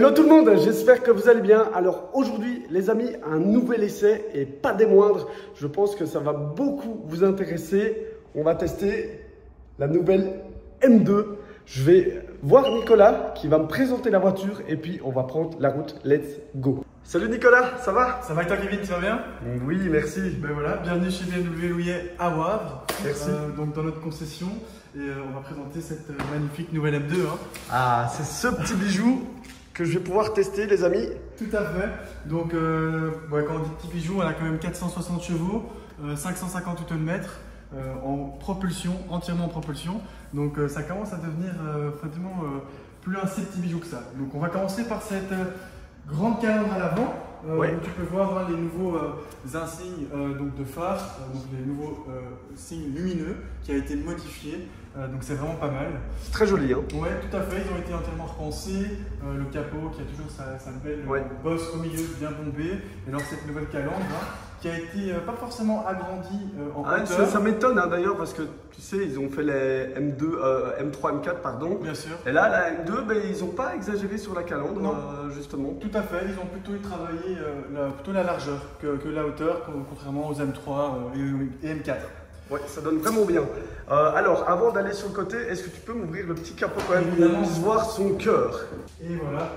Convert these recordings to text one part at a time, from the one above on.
Hello tout le monde, j'espère que vous allez bien. Alors aujourd'hui les amis, un nouvel essai et pas des moindres. Je pense que ça va beaucoup vous intéresser. On va tester la nouvelle M2. Je vais voir Nicolas qui va me présenter la voiture et puis on va prendre la route. Let's go. Salut Nicolas, ça va? Ça va et toi Kevin, tu vas bien? Oui, merci. Ben voilà, bienvenue chez BMW Louillet à Wavre. Merci. Donc dans notre concession et on va présenter cette magnifique nouvelle M2. Hein. Ah, c'est ce petit bijou que je vais pouvoir tester les amis. Tout à fait. Donc quand on dit petit bijou, on a quand même 460 chevaux, 550 Nm en propulsion, entièrement en propulsion. Donc ça commence à devenir pratiquement plus un si petit bijou que ça. Donc on va commencer par cette grande calandre à l'avant. Ouais. Où tu peux voir les nouveaux insignes donc de phare, donc les nouveaux signes lumineux qui a été modifié. Donc c'est vraiment pas mal. C'est très joli hein. Ouais, tout à fait, ils ont été entièrement repensés. Le capot qui a toujours sa belle bosse au milieu bien bombée. Et alors cette nouvelle calandre qui a été pas forcément agrandie en hauteur. Ça m'étonne hein, d'ailleurs parce que tu sais, ils ont fait les M2, M3, M4 pardon. Bien sûr. Et là, la M2, ben, ils n'ont pas exagéré sur la calandre justement. Tout à fait, ils ont plutôt travaillé plutôt la largeur que la hauteur, contrairement aux M3 et M4. Ouais, ça donne vraiment bien. Alors, avant d'aller sur le côté, est-ce que tu peux m'ouvrir le petit capot quand même pour qu'on puisse voir son cœur? Et voilà.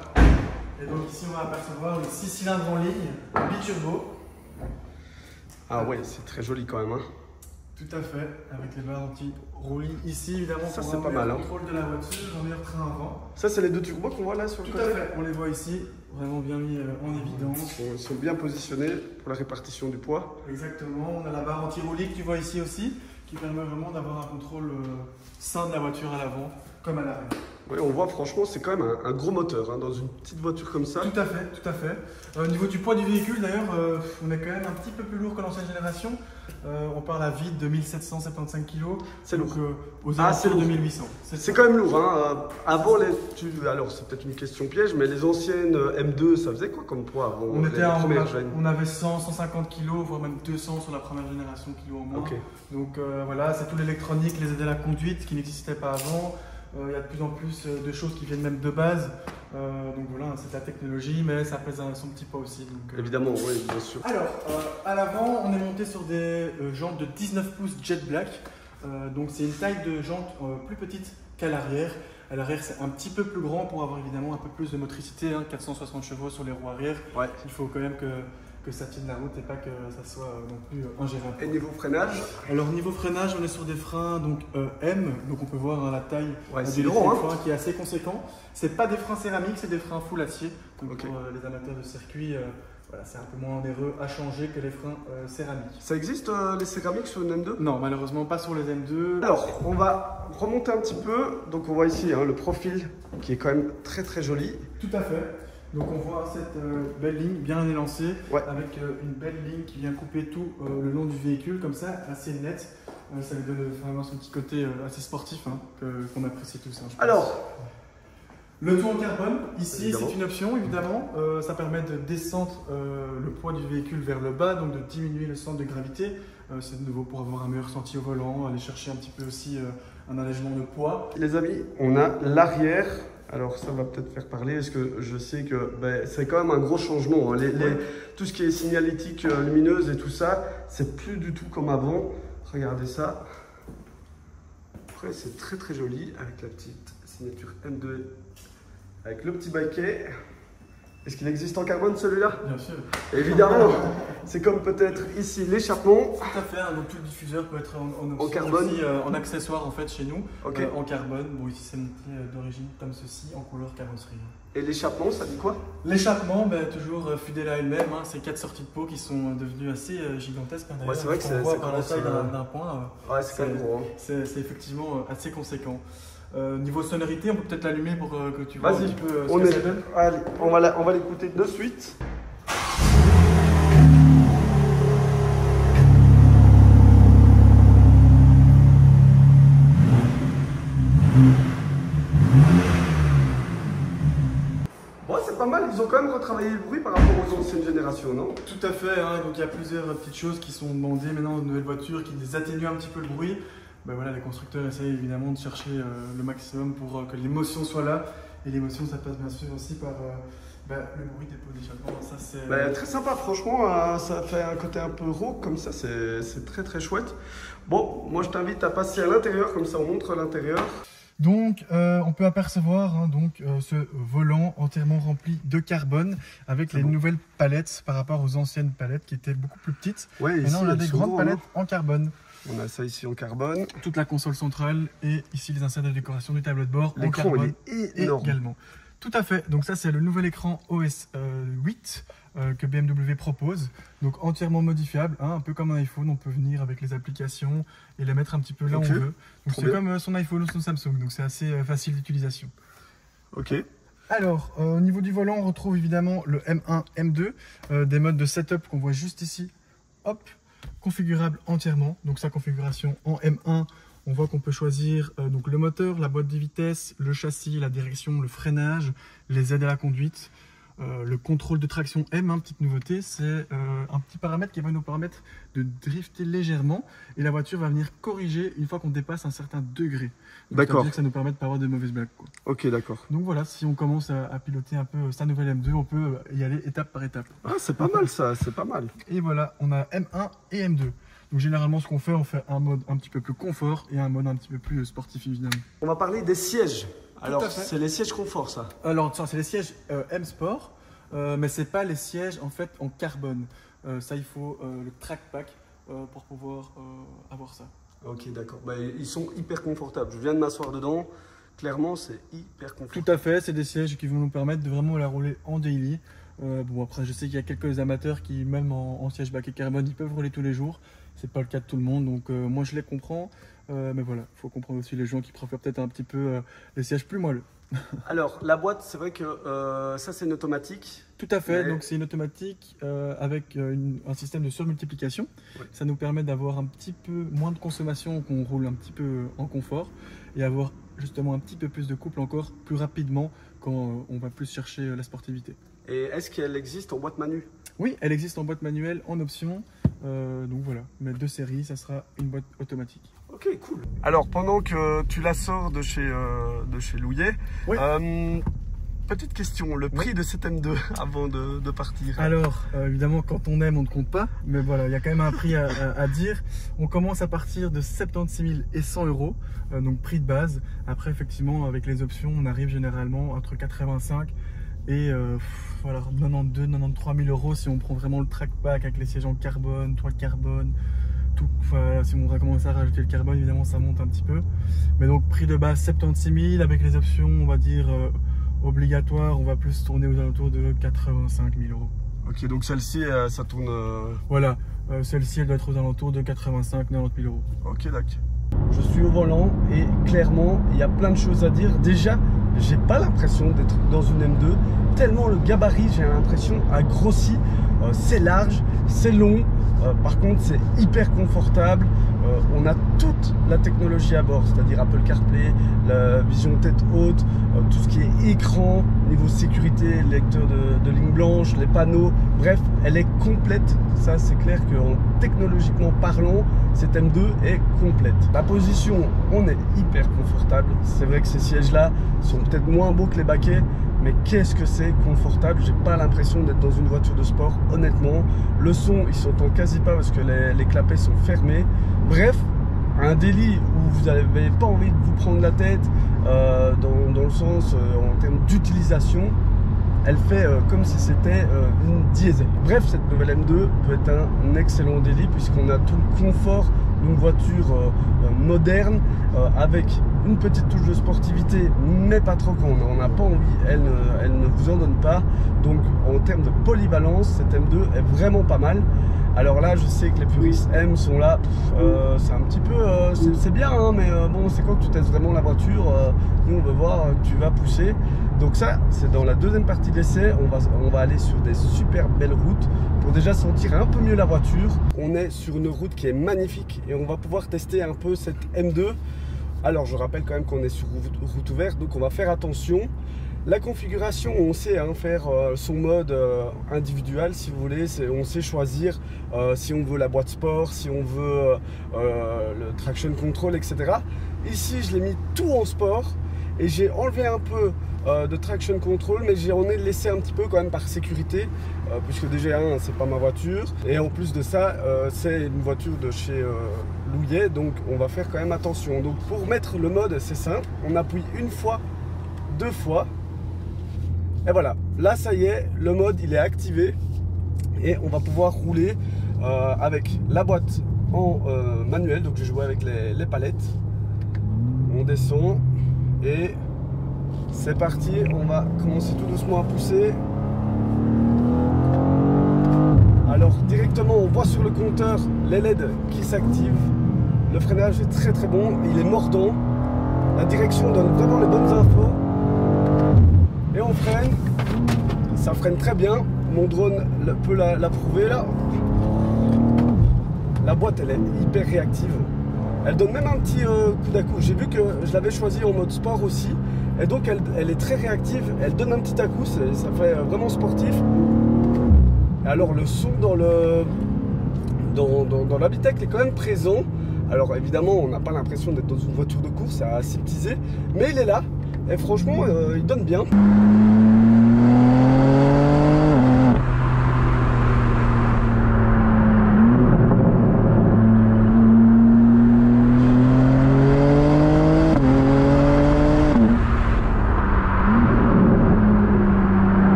Et donc ici, on va apercevoir les 6 cylindres en ligne, biturbo. Ah ouais, c'est très joli quand même. Hein. Tout à fait, avec les barres anti-roulis ici, évidemment, ça, pour c'est un pas meilleur mal, contrôle de la voiture, un meilleur train avant. Ça, c'est les deux turbos qu'on voit là sur le côté? Tout à fait, on les voit ici, vraiment bien mis en évidence. Ils sont bien positionnés pour la répartition du poids. Exactement, on a la barre anti-roulis que tu vois ici aussi, qui permet vraiment d'avoir un contrôle sain de la voiture à l'avant comme à l'arrière. Oui, on voit franchement, c'est quand même un gros moteur hein, dans une petite voiture comme ça. Tout à fait, tout à fait. Au niveau du poids du véhicule, d'ailleurs, on est quand même un petit peu plus lourd que l'ancienne génération. On parle à vide de 1775 kg. C'est lourd. Aux alentours de 1800. C'est quand même lourd. Hein. Avant, alors c'est peut-être une question piège, mais les anciennes M2, ça faisait quoi comme poids avant? On avait 100, 150 kg, voire même 200 sur la première génération, kilos en moins. Okay. Donc voilà, c'est tout l'électronique, les aides à la conduite qui n'existaient pas avant. Il y a de plus en plus de choses qui viennent même de base. Donc voilà, c'est la technologie, mais ça pèse son petit poids aussi. Donc, évidemment, oui, bien sûr. Alors, à l'avant, on est monté sur des jantes de 19 pouces Jet Black. Donc c'est une taille de jante plus petite qu'à l'arrière. À l'arrière, c'est un petit peu plus grand pour avoir évidemment un peu plus de motricité. 460 chevaux sur les roues arrière. Ouais. Il faut quand même que ça tienne la route et pas que ça soit non plus ingérable. Et niveau freinage? Alors niveau freinage, on est sur des freins donc M, donc on peut voir la taille du frein qui est assez conséquent. C'est pas des freins céramiques, c'est des freins full acier. Donc pour les amateurs de circuit, voilà, c'est un peu moins onéreux à changer que les freins céramiques. Ça existe les céramiques sur une M2? Non, malheureusement pas sur les M2. Alors, on va remonter un petit peu. Donc on voit ici hein, le profil qui est quand même très très joli. Tout à fait. Donc on voit cette belle ligne bien élancée avec une belle ligne qui vient couper tout le long du véhicule comme ça, assez net. Ça lui donne vraiment son petit côté assez sportif hein, qu'on apprécie tous. Hein, alors, le tout en carbone, ici c'est une option évidemment. Ça permet de descendre le poids du véhicule vers le bas, donc de diminuer le centre de gravité. C'est de nouveau pour avoir un meilleur ressenti au volant, aller chercher un petit peu aussi un allègement de poids. Les amis, on a l'arrière. Alors ça va peut-être faire parler, parce que je sais que c'est quand même un gros changement. Hein. Tout ce qui est signalétique lumineuse et tout ça, c'est plus du tout comme avant. Regardez ça. Après c'est très très joli avec la petite signature M2, avec le petit baquet. Est-ce qu'il existe en carbone celui-là? Bien sûr. Évidemment. C'est comme peut-être ici l'échappement. Tout à fait, hein, donc tout le diffuseur peut être en carbone. Aussi, en accessoire en fait chez nous, en carbone. Bon ici c'est monté d'origine comme ceci, en couleur carrosserie. Et l'échappement, ça dit quoi? L'échappement, toujours fidèle à elle-même, hein, c'est 4 sorties de pot qui sont devenues assez gigantesques. Hein, ouais, c'est vrai que c'est par la taille d'un point. Ouais, c'est quand même gros. Hein. C'est effectivement assez conséquent. Niveau sonorité, on peut peut-être l'allumer pour que tu vois un petit peu ce que ça donne. Allez, on va l'écouter de suite. Bon, c'est pas mal, ils ont quand même retravaillé le bruit par rapport aux anciennes générations, non? Tout à fait, hein, donc il y a plusieurs petites choses qui sont demandées maintenant aux nouvelles voitures qui atténuent un petit peu le bruit. Voilà, les constructeurs essayent évidemment de chercher le maximum pour que l'émotion soit là Et l'émotion, ça passe bien sûr aussi par le bruit des pots d'échappement. Ça, c'est Très sympa, franchement, ça fait un côté un peu rauque comme ça, c'est très très chouette. Bon, moi je t'invite à passer à l'intérieur, comme ça on montre l'intérieur. Donc, on peut apercevoir ce volant entièrement rempli de carbone avec les nouvelles palettes par rapport aux anciennes palettes qui étaient beaucoup plus petites. Ouais, maintenant, on a des grandes palettes en carbone. On a ça ici en carbone. Toute la console centrale et ici les inserts de décoration du tableau de bord en L'écran, carbone il est énorme. également. Tout à fait. Donc ça, c'est le nouvel écran OS 8 que BMW propose. Donc entièrement modifiable, un peu comme un iPhone. On peut venir avec les applications et les mettre un petit peu là où on veut. Donc c'est comme son iPhone ou son Samsung. Donc c'est assez facile d'utilisation. Ok. Alors, au niveau du volant, on retrouve évidemment le M1, M2, des modes de setup qu'on voit juste ici. Hop, configurable entièrement. Donc sa configuration en M1. On voit qu'on peut choisir donc le moteur, la boîte de vitesse, le châssis, la direction, le freinage, les aides à la conduite, le contrôle de traction M. Petite nouveauté, c'est un petit paramètre qui va nous permettre de drifter légèrement et la voiture va venir corriger une fois qu'on dépasse un certain degré. D'accord. Ça nous permet de ne pas avoir de mauvaises blagues, quoi. Ok, d'accord. Donc voilà, si on commence à piloter un peu sa nouvelle M2, on peut y aller étape par étape. Ah, c'est pas mal ça, c'est pas mal. Et voilà, on a M1 et M2. Donc généralement, ce qu'on fait, on fait un mode un petit peu plus confort et un mode un petit peu plus sportif, évidemment. On va parler des sièges. Alors, c'est les sièges confort, ça? Alors, ça, c'est les sièges M Sport, mais c'est pas les sièges en fait en carbone. Ça, il faut le track pack pour pouvoir avoir ça. Ok, d'accord. Ils sont hyper confortables. Je viens de m'asseoir dedans. Clairement, c'est hyper confortable. Tout à fait, c'est des sièges qui vont nous permettre de vraiment la rouler en daily. Bon, après, je sais qu'il y a quelques amateurs qui, même en siège baquet carbone, ils peuvent rouler tous les jours. C'est pas le cas de tout le monde, donc moi je les comprends. Mais voilà, il faut comprendre aussi les gens qui préfèrent peut-être un petit peu les sièges plus moelleux. Alors, la boîte, c'est vrai que ça, c'est une automatique. Tout à fait, donc c'est une automatique avec un système de surmultiplication. Ouais. Ça nous permet d'avoir un petit peu moins de consommation, qu'on roule un petit peu en confort et avoir justement un petit peu plus de couple encore plus rapidement quand on va plus chercher la sportivité. Et est-ce qu'elle existe en boîte manu? Oui, elle existe en boîte manuelle, en option. Donc voilà, mais de série, ça sera une boîte automatique. Ok, cool. Alors, pendant que tu la sors de chez Louillet, oui. Petite question, le prix de cette M2 avant de partir? Alors, évidemment, quand on aime, on ne compte pas. Mais voilà, il y a quand même un prix à dire. On commence à partir de 76 100 €, donc prix de base. Après, effectivement, avec les options, on arrive généralement entre 85 et voilà, 92 93 000 € si on prend vraiment le track pack avec les sièges en carbone, toit carbone, tout. Enfin, si on va commencer à rajouter le carbone, évidemment, ça monte un petit peu. Mais donc, prix de base 76 000 avec les options, on va dire obligatoire, on va plus tourner aux alentours de 85 000 €. Ok, donc celle-ci, ça tourne... Voilà, celle-ci, elle doit être aux alentours de 85-90 000 €. Ok, d'accord. Je suis au volant et clairement, il y a plein de choses à dire. Déjà, j'ai pas l'impression d'être dans une M2, tellement le gabarit, j'ai l'impression, a grossi. C'est large, c'est long. Par contre, c'est hyper confortable. On a toute la technologie à bord, c'est-à-dire Apple CarPlay, la vision tête haute, tout ce qui est écran, niveau sécurité, lecteur de ligne blanche, les panneaux. Bref, elle est complète. Ça, c'est clair que technologiquement parlant, cette M2 est complète. La position, on est hyper confortable. C'est vrai que ces sièges-là sont peut-être moins beaux que les baquets, mais qu'est-ce que c'est confortable. J'ai pas l'impression d'être dans une voiture de sport, honnêtement. Le son, il s'entend quasi pas parce que les clapets sont fermés. Bref, un daily où vous n'avez pas envie de vous prendre la tête dans le sens en termes d'utilisation, elle fait comme si c'était une diesel. Bref, cette nouvelle M2 peut être un excellent daily puisqu'on a tout le confort d'une voiture moderne avec une petite touche de sportivité, mais pas trop quand on n'en a pas envie. Elle ne vous en donne pas. Donc en termes de polyvalence, cette M2 est vraiment pas mal. Alors là, je sais que les puristes M sont là, c'est un petit peu, c'est bien, hein, mais bon, c'est quand que tu testes vraiment la voiture, nous on veut voir que tu vas pousser. Donc ça, c'est dans la deuxième partie de l'essai, on va aller sur des super belles routes pour déjà sentir un peu mieux la voiture. On est sur une route qui est magnifique et on va pouvoir tester un peu cette M2. Alors je rappelle quand même qu'on est sur route ouverte, donc on va faire attention. La configuration, on sait faire son mode individuel si vous voulez, on sait choisir si on veut la boîte sport, si on veut le traction control, etc. Ici, je l'ai mis tout en sport et j'ai enlevé un peu de traction control, mais j'en ai laissé un petit peu quand même par sécurité, puisque déjà c'est pas ma voiture, et en plus de ça c'est une voiture de chez Louillet, donc on va faire quand même attention. Donc pour mettre le mode, c'est simple, on appuie une fois, deux fois, et voilà, là ça y est, le mode il est activé et on va pouvoir rouler avec la boîte en manuel. Donc je joue avec les palettes, on descend et c'est parti, on va commencer tout doucement à pousser. Alors directement on voit sur le compteur les LED qui s'activent, le freinage est très très bon, il est mordant, la direction donne vraiment les bonnes infos et on freine, ça freine très bien, mon drone peut l'approuver là. La boîte elle est hyper réactive, elle donne même un petit coup d'à-coup, j'ai vu que je l'avais choisi en mode sport aussi. Et donc elle est très réactive, elle donne un petit à-coup, ça fait vraiment sportif. Et alors le son dans l'habitacle est quand même présent. Alors évidemment on n'a pas l'impression d'être dans une voiture de course, c'est aseptisé, mais il est là et franchement il donne bien.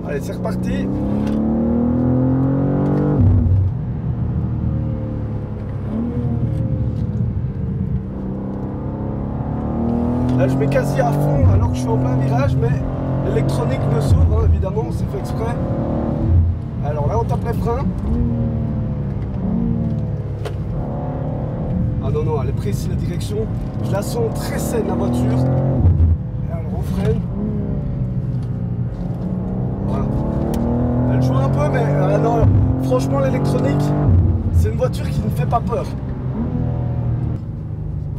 Allez, c'est reparti. Là, je mets quasi à fond alors que je suis en plein virage, mais l'électronique me sauve, hein, évidemment, c'est fait exprès. Alors là, on tape les freins. Ah non, non, elle est précise la direction. Je la sens très saine, la voiture. Et alors, on freine. Elle joue un peu, mais non, franchement l'électronique, c'est une voiture qui ne fait pas peur.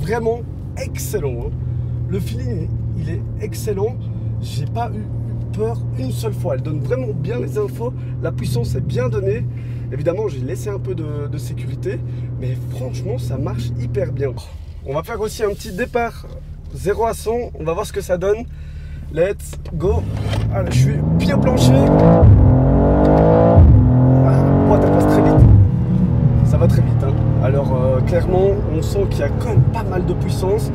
Vraiment excellent, hein. Le feeling, il est excellent. J'ai pas eu peur une seule fois. Elle donne vraiment bien les infos. La puissance est bien donnée. Évidemment, j'ai laissé un peu de sécurité, mais franchement, ça marche hyper bien. On va faire aussi un petit départ 0 à 100. On va voir ce que ça donne. Let's go. Allez, je suis pied au plancher. Elle passe très vite, ça va très vite, hein. Alors clairement on sent qu'il y a quand même pas mal de puissance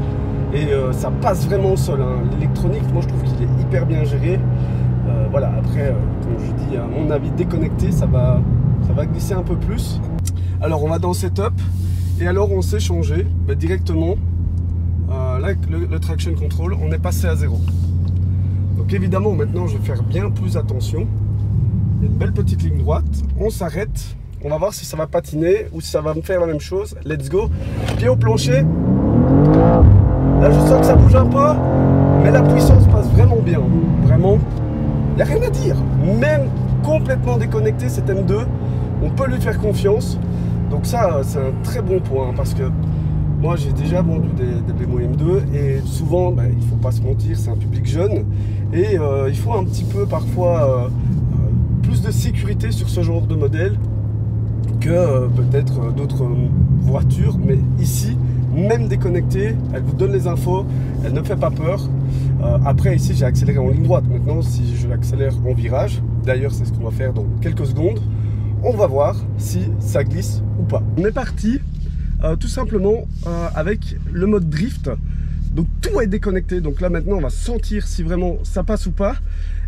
et ça passe vraiment au sol, hein. L'électronique, moi je trouve qu'il est hyper bien géré. Voilà, après comme je dis, à mon avis déconnecté ça va glisser un peu plus. Alors on va dans Setup et alors on s'est changé directement là avec le traction control, on est passé à 0. Donc évidemment maintenant je vais faire bien plus attention. Une belle petite ligne droite, on s'arrête, on va voir si ça va patiner ou si ça va me faire la même chose. Let's go, pied au plancher. Là je sens que ça bouge un peu, mais la puissance passe vraiment bien, vraiment, il n'y a rien à dire. Même complètement déconnecté cet M2, on peut lui faire confiance. Donc ça c'est un très bon point, hein, parce que moi j'ai déjà vendu des BMW M2 et souvent il ne faut pas se mentir, c'est un public jeune et il faut un petit peu parfois plus de sécurité sur ce genre de modèle que peut-être d'autres voitures, mais ici même déconnectée elle vous donne les infos, elle ne fait pas peur. Après ici j'ai accéléré en ligne droite, maintenant si je l'accélère en virage, d'ailleurs c'est ce qu'on va faire dans quelques secondes, on va voir si ça glisse ou pas. On est parti tout simplement avec le mode drift. Donc tout est déconnecté, donc là maintenant on va sentir si vraiment ça passe ou pas.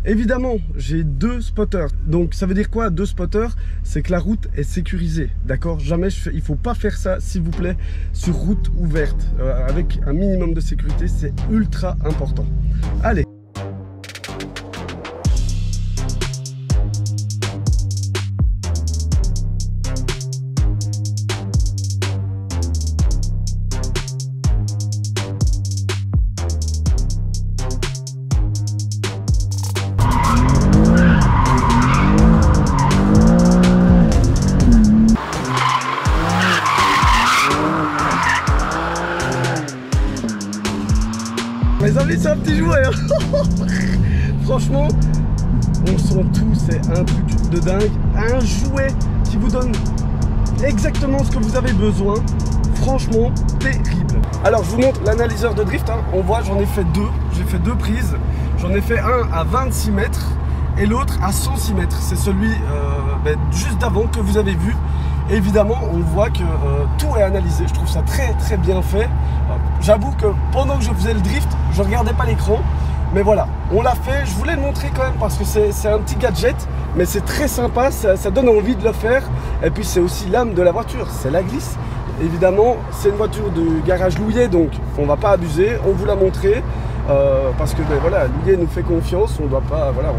Évidemment j'ai 2 spotters, donc ça veut dire quoi 2 spotters? C'est que la route est sécurisée, d'accord? Jamais il faut pas faire ça s'il vous plaît sur route ouverte, avec un minimum de sécurité, c'est ultra important. Allez. Les amis, c'est un petit jouet, hein. Franchement, on sent tout, c'est un truc de dingue. Un jouet qui vous donne exactement ce que vous avez besoin. Franchement, terrible. Alors, je vous montre l'analyseur de drift. Hein. On voit, j'en ai fait deux. J'ai fait deux prises. J'en ai fait un à 26 mètres et l'autre à 106 mètres. C'est celui juste d'avant que vous avez vu. Et évidemment, on voit que tout est analysé. Je trouve ça très très bien fait. J'avoue que pendant que je faisais le drift, je ne regardais pas l'écran. Mais voilà, on l'a fait. Je voulais le montrer quand même parce que c'est un petit gadget. Mais c'est très sympa, ça donne envie de le faire. Et puis c'est aussi l'âme de la voiture, c'est la glisse. Évidemment, c'est une voiture de garage Louillet, donc on ne va pas abuser. On vous l'a montré parce que voilà, Louillet nous fait confiance. On doit pas, voilà,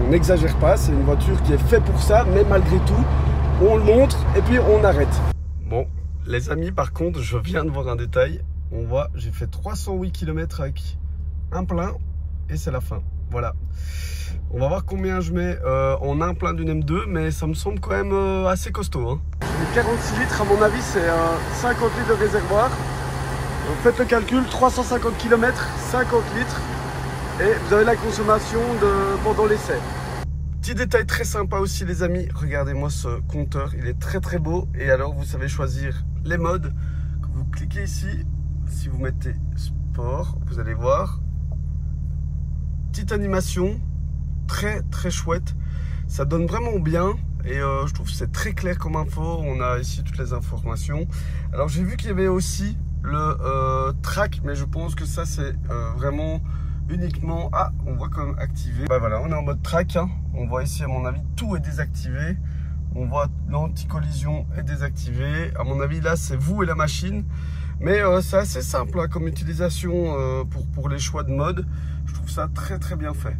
on n'exagère pas. C'est une voiture qui est faite pour ça, mais malgré tout, on le montre et puis on arrête. Bon, les amis, par contre, je viens de voir un détail. On voit, j'ai fait 308 km avec un plein et c'est la fin. Voilà. On va voir combien je mets en un plein d'une M2, mais ça me semble quand même assez costaud. Hein. Les 46 litres, à mon avis, c'est 50 litres de réservoir. Donc, faites le calcul, 350 km, 50 litres. Et vous avez la consommation pendant l'essai. Petit détail très sympa aussi, les amis. Regardez-moi ce compteur, il est très très beau. Et alors, vous savez choisir les modes. Quand vous cliquez ici, si vous mettez sport, vous allez voir. Petite animation. Très très chouette, ça donne vraiment bien et je trouve que c'est très clair comme info. On a ici toutes les informations. Alors j'ai vu qu'il y avait aussi le track, mais je pense que ça c'est vraiment uniquement, on voit quand même activé. Bah voilà, on est en mode track, hein. On voit ici à mon avis tout est désactivé. On voit l'anti-collision est désactivé. À mon avis là c'est vous et la machine, mais c'est assez simple hein, comme utilisation pour les choix de mode. Je trouve ça très très bien fait.